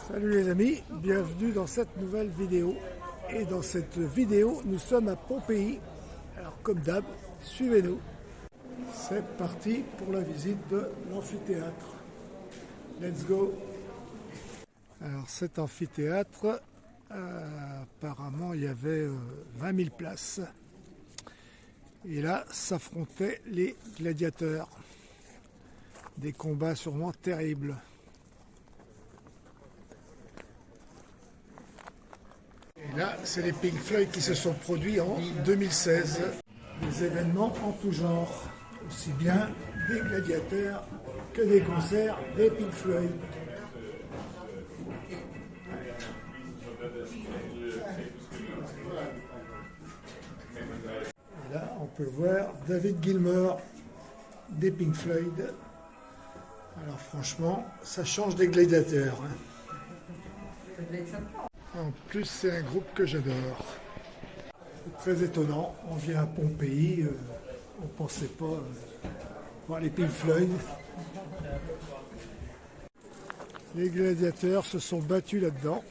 Salut les amis, bienvenue dans cette nouvelle vidéo. Et dans cette vidéo, nous sommes à Pompéi. Alors comme d'hab, suivez-nous. C'est parti pour la visite de l'amphithéâtre. Let's go. Alors cet amphithéâtre, apparemment il y avait 20 000 places. Et là s'affrontaient les gladiateurs. Des combats sûrement terribles. Et là, c'est les Pink Floyd qui se sont produits en 2016. Des événements en tout genre, aussi bien des gladiateurs que des concerts des Pink Floyd. Et là, on peut voir David Gilmour des Pink Floyd. Alors franchement, ça change des gladiateurs. En plus, c'est un groupe que j'adore. C'est très étonnant. On vient à Pompéi, on ne pensait pas voir les Pink Floyd. Les gladiateurs se sont battus là-dedans.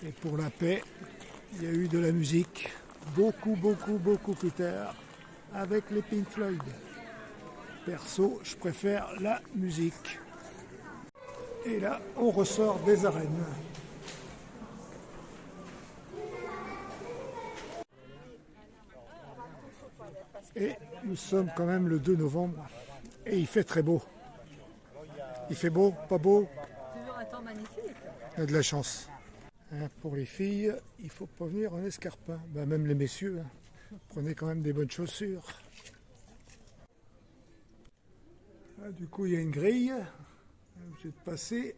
Et pour la paix, il y a eu de la musique beaucoup plus tard avec les Pink Floyd. Perso, je préfère la musique. Et là, on ressort des arènes. Et nous sommes quand même le 2 novembre. Et il fait très beau. Il fait beau, pas beau? Toujours un temps magnifique. Il y a de la chance. Hein, pour les filles, il ne faut pas venir en escarpin. Ben, même les messieurs, hein. Prenez quand même des bonnes chaussures. Ah, du coup, il y a une grille. J'ai de passer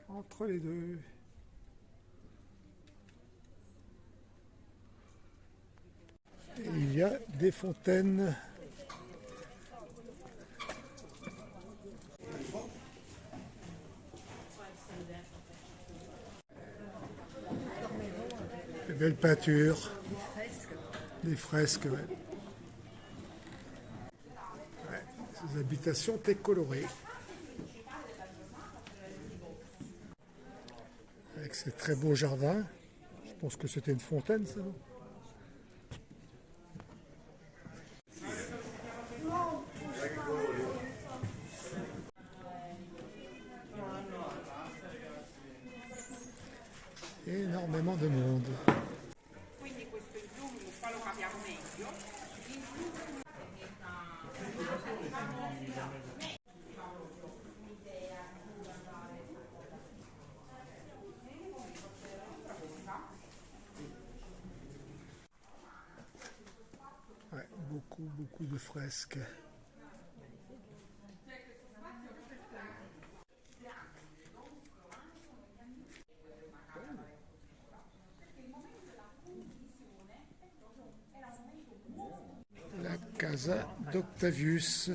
entre les deux. Et il y a des fontaines. Des belles peintures. Des fresques, ouais. Ces habitations étaient colorées. Avec ces très beaux jardins. Je pense que c'était une fontaine, ça, non? Énormément de monde. Ouais, beaucoup de fresques. La Casa d'Octavius.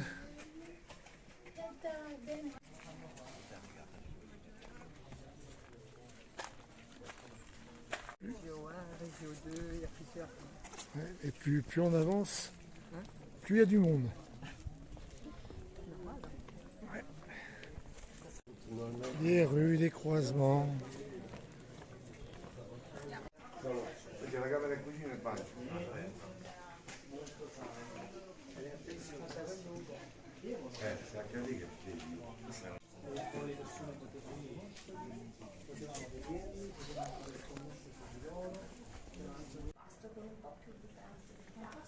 Ouais, et plus on avance, plus il y a du monde. Ouais. Des rues, des croisements.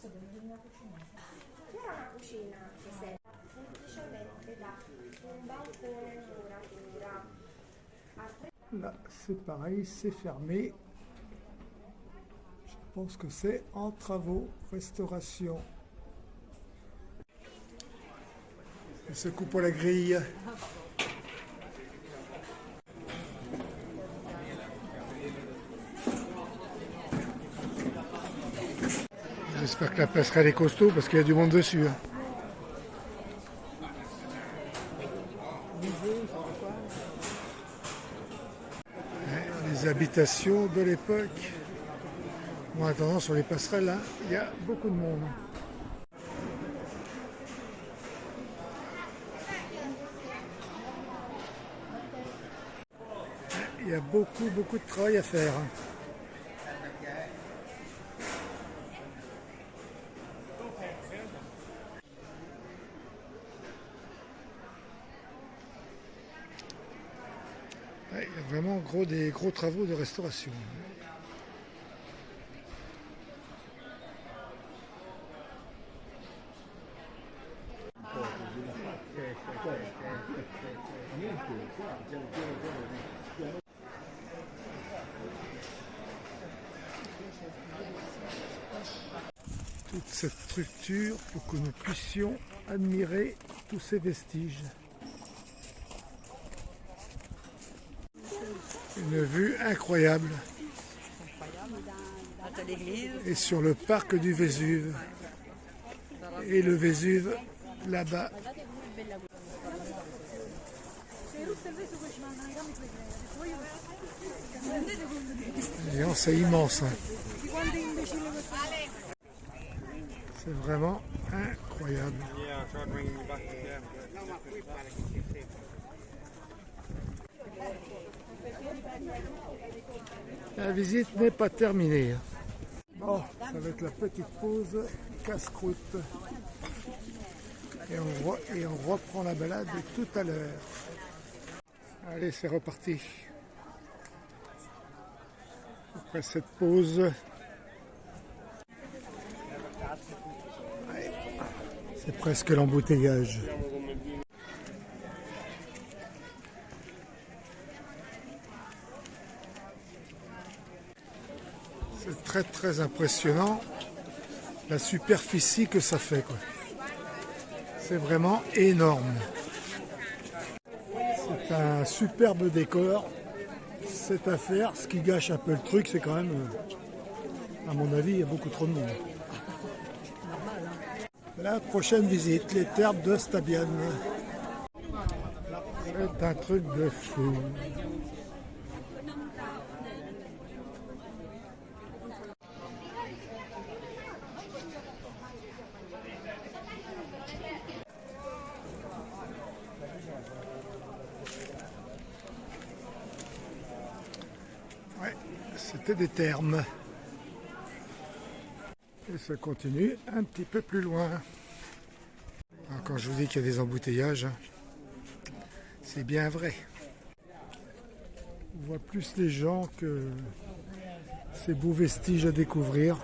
C'era una cucina che serve semplicemente da un balcone in muratura. Là, c'est pareil, c'est fermé. Je pense que c'est en travaux, restauration. Il se coupe à la grille. J'espère que la passerelle est costaud parce qu'il y a du monde dessus. Hein. Les habitations de l'époque. Bon, en attendant, sur les passerelles, hein, il y a beaucoup de monde. il y a beaucoup de travail à faire. Ouais, il y a vraiment des gros travaux de restauration. Toute cette structure pour que nous puissions admirer tous ces vestiges. Une vue incroyable. Et sur le parc du Vésuve. Et le Vésuve là-bas. C'est immense. Hein. C'est vraiment incroyable. La visite n'est pas terminée. Bon, ça va être la petite pause casse-croûte. Et on reprend la balade tout à l'heure. Allez, c'est reparti. Après cette pause, c'est presque l'embouteillage. C'est très impressionnant la superficie que ça fait, quoi. C'est vraiment énorme. C'est un superbe décor. Cette affaire, ce qui gâche un peu le truc, c'est quand même, à mon avis, il y a beaucoup trop de monde. La prochaine visite, les termes de Stabiane. C'est un truc de fou. Ouais, c'était des thermes. Et ça continue un petit peu plus loin. Alors, quand je vous dis qu'il y a des embouteillages, c'est bien vrai. On voit plus les gens que ces beaux vestiges à découvrir.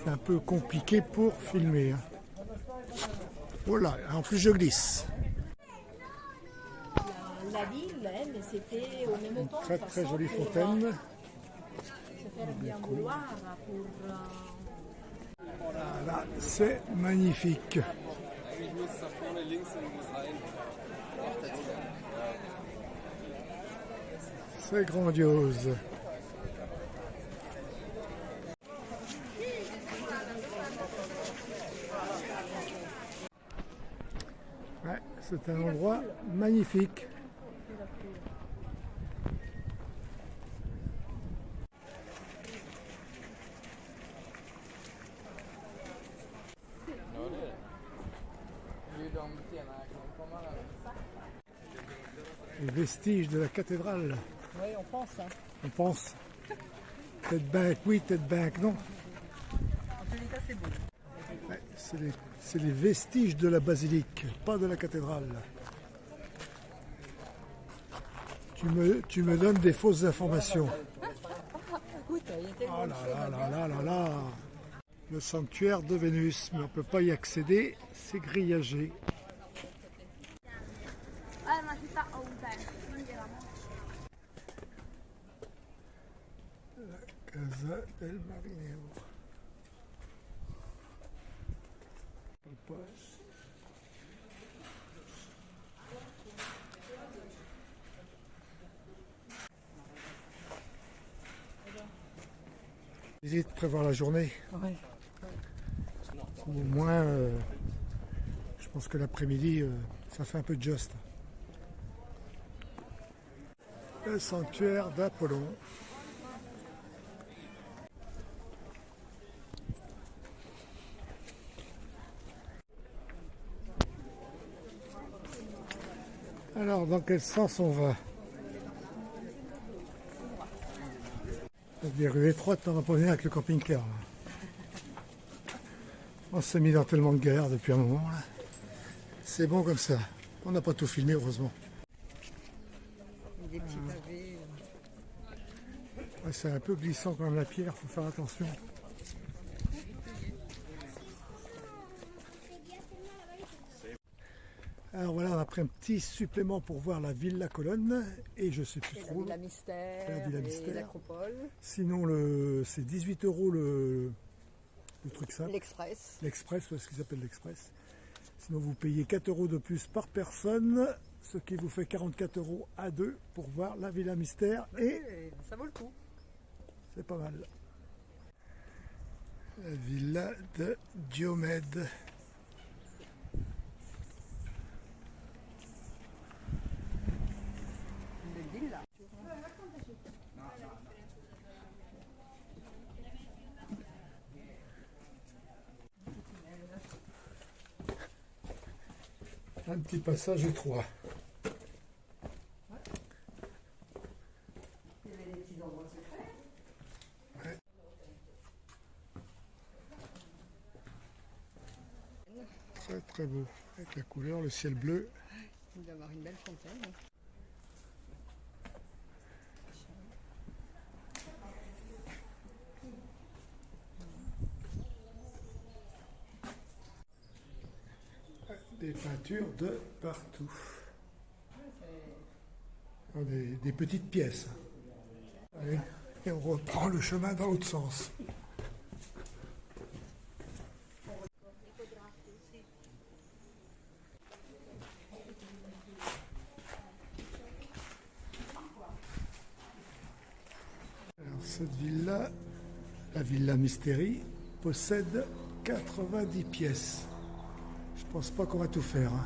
C'est un peu compliqué pour filmer. Voilà, en plus je glisse. La ville, mais c'était au même temps. Très jolie fontaine. Se faire bien vouloir pour... Voilà, c'est magnifique. C'est grandiose. Ouais, c'est un endroit magnifique. Les vestiges de la cathédrale. Oui, on pense. Hein. On pense. Tête bank oui, tête bank non. En tous les cas, c'est beau. Ouais, c'est les vestiges de la basilique, pas de la cathédrale. Tu me donnes des fausses informations. Écoute, il était Oh là. Le sanctuaire de Vénus, mais on ne peut pas y accéder, c'est grillagé. La Casa del Marinero. Visite prévoir la journée. Ouais. Au moins, je pense que l'après-midi, ça fait un peu de just. Le sanctuaire d'Apollon. Alors, dans quel sens on va? Des rues étroites, on va pas venir avec le camping-car. On s'est mis dans tellement de galères depuis un moment. Là. C'est bon comme ça. On n'a pas tout filmé, heureusement. Des petits pavés. Ouais, c'est un peu glissant quand même la pierre, il faut faire attention. Alors voilà, on a pris un petit supplément pour voir la Villa Colonne et je sais plus Et la trop. Villa Mystère, La Villa et Mystère. l'Acropole. Sinon, c'est 18 € le truc simple. L'Express. L'Express, ouais, ce qu'ils appellent l'Express. Sinon, vous payez 4 € de plus par personne, ce qui vous fait 44 € à deux pour voir la Villa Mystère et Et ça vaut le coup. c'est pas mal. La villa de Diomède. Une belle villa. Un petit passage étroit. Il y avait des petits endroits secrets. Ouais. Très très beau. Avec la couleur, le ciel bleu. Il doit y avoir une belle fontaine. Des peintures de partout. Des petites pièces. Allez, et on reprend le chemin dans l'autre sens. Alors cette villa, la Villa Mystérie, possède 90 pièces. Je pense pas qu'on va tout faire. Hein.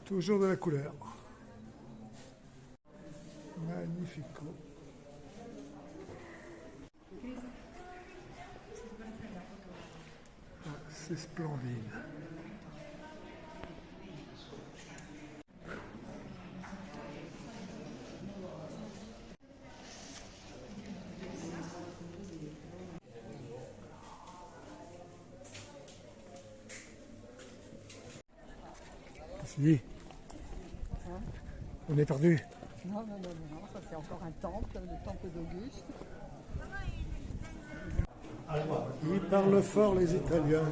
Toujours de la couleur. Magnifico. Ah, c'est splendide. Si. On est perdu. Non, ça c'est encore un temple, le temple d'Auguste. Ils parlent fort les Italiens.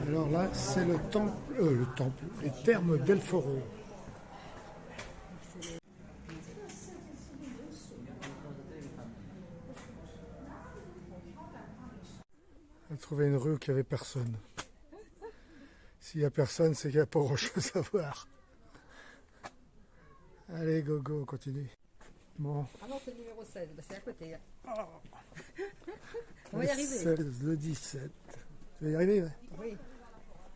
Alors là, c'est le temple, les thermes del Foro. On a trouvé une rue où il n'y avait personne. S'il n'y a personne, c'est qu'il n'y a pas grand-chose à voir. Allez, go, go, on continue. Bon. Ah non, c'est le numéro 16, bah, c'est à côté. Oh. On va y arriver. 16, le 17. Tu vas y arriver, ouais. Oui,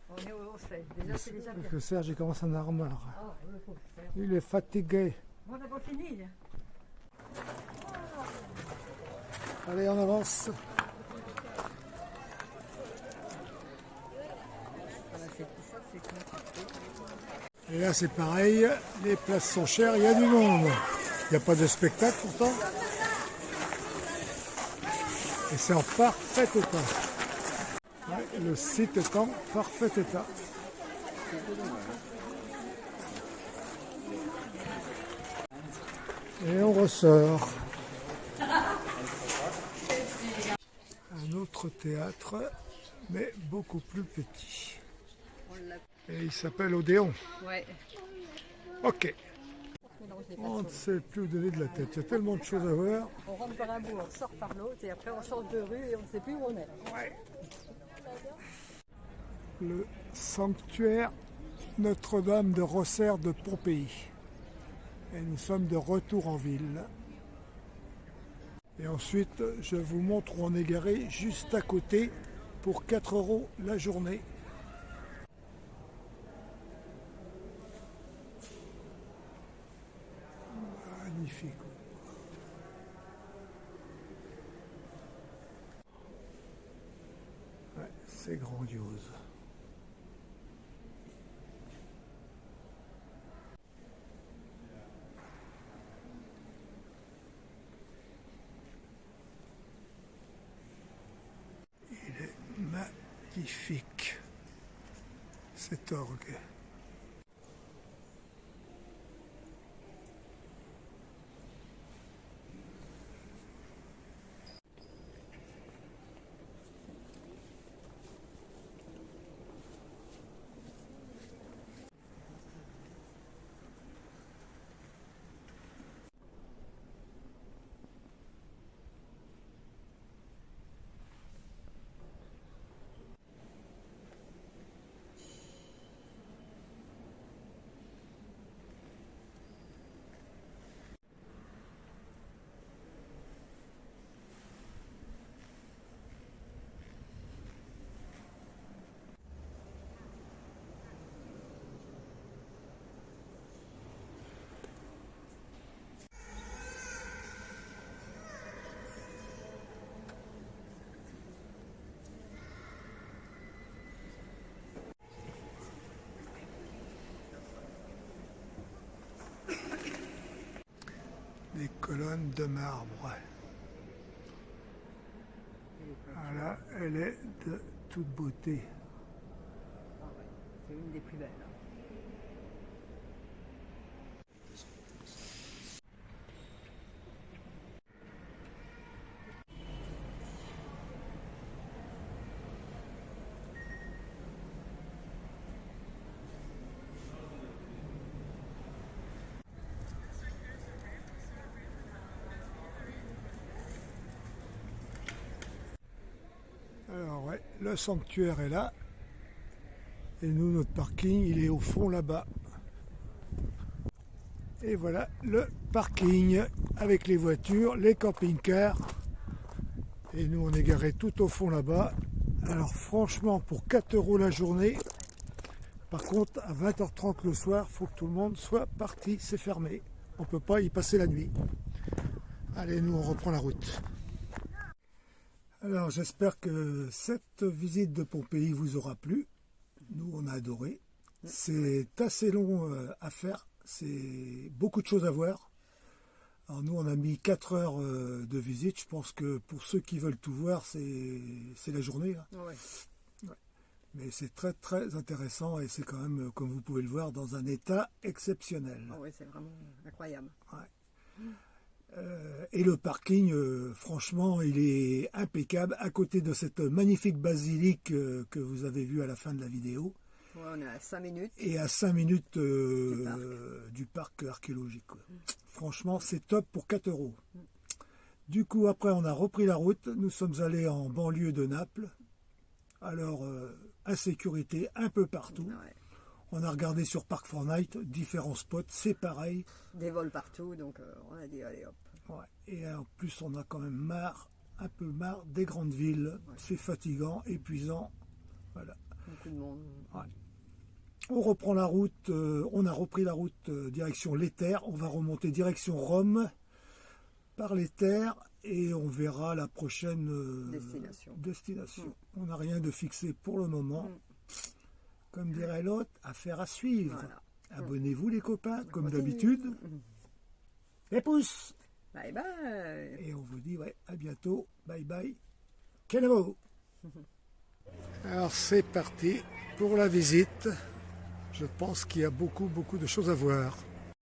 on est au 16. Déjà, c'est déjà bien. Parce que Serge, il commence à en avoir marre. Ah, il faut faire. Il est fatigué. On n'a pas fini. Allez, on avance. Voilà, c'est tout ça, c'est compliqué. Et là, c'est pareil. Les places sont chères, il y a du monde. Il n'y a pas de spectacle pourtant. Et c'est en parfait état. Ouais, le site est en parfait état. Et on ressort. Un autre théâtre, mais beaucoup plus petit. Et il s'appelle Odéon. Ouais. Ok. On ne sait plus où donner de la tête. Il y a tellement de choses à voir. On rentre par un bout, on sort par l'autre et après on change de rue et on ne sait plus où on est. Ouais. Le sanctuaire Notre-Dame de Rosser de Pompéi. Et nous sommes de retour en ville. Et ensuite, je vous montre où on est garé juste à côté pour 4 € la journée. Magnifique. Ouais, c'est grandiose. Magnifique. Cet orgue. Des colonnes de marbre. Voilà, elle est de toute beauté. C'est une des plus belles. Alors ouais, le sanctuaire est là. Et nous, notre parking, il est au fond là-bas. Et voilà le parking avec les voitures, les camping-cars. Et nous, on est garé tout au fond là-bas. Alors franchement, pour 4 € la journée, par contre, à 20h30 le soir, il faut que tout le monde soit parti, c'est fermé. On ne peut pas y passer la nuit. Allez, nous, on reprend la route. Alors, j'espère que cette visite de Pompéi vous aura plu. Nous, on a adoré. C'est assez long à faire. C'est beaucoup de choses à voir. Alors, nous, on a mis 4 heures de visite. Je pense que pour ceux qui veulent tout voir, c'est la journée. Hein. Ouais. Ouais. Mais c'est très, très intéressant et c'est quand même, comme vous pouvez le voir, dans un état exceptionnel. Oh oui, c'est vraiment incroyable. Ouais. Et le parking, franchement, il est impeccable à côté de cette magnifique basilique que vous avez vue à la fin de la vidéo. Ouais, on est à 5 minutes. Et à 5 minutes du parc archéologique. Quoi. Franchement, c'est top pour 4 €. Du coup, après, on a repris la route. Nous sommes allés en banlieue de Naples. Alors, insécurité un peu partout. Ouais. On a regardé sur Park Fortnite, différents spots, c'est pareil. Des vols partout, donc on a dit allez hop. Ouais. Et en plus, on a quand même un peu marre des grandes villes. Ouais. C'est fatigant, épuisant. Voilà. Beaucoup de monde. Ouais. On reprend la route, on a repris la route direction l'Éther. On va remonter direction Rome par l'Éther et on verra la prochaine destination. On n'a rien de fixé pour le moment. Comme dirait l'autre, affaire à suivre. Voilà. Abonnez-vous les copains, comme d'habitude. Les pouces. Bye bye. Et on vous dit ouais, à bientôt. Bye bye. Kenavo. Alors c'est parti pour la visite. Je pense qu'il y a beaucoup de choses à voir.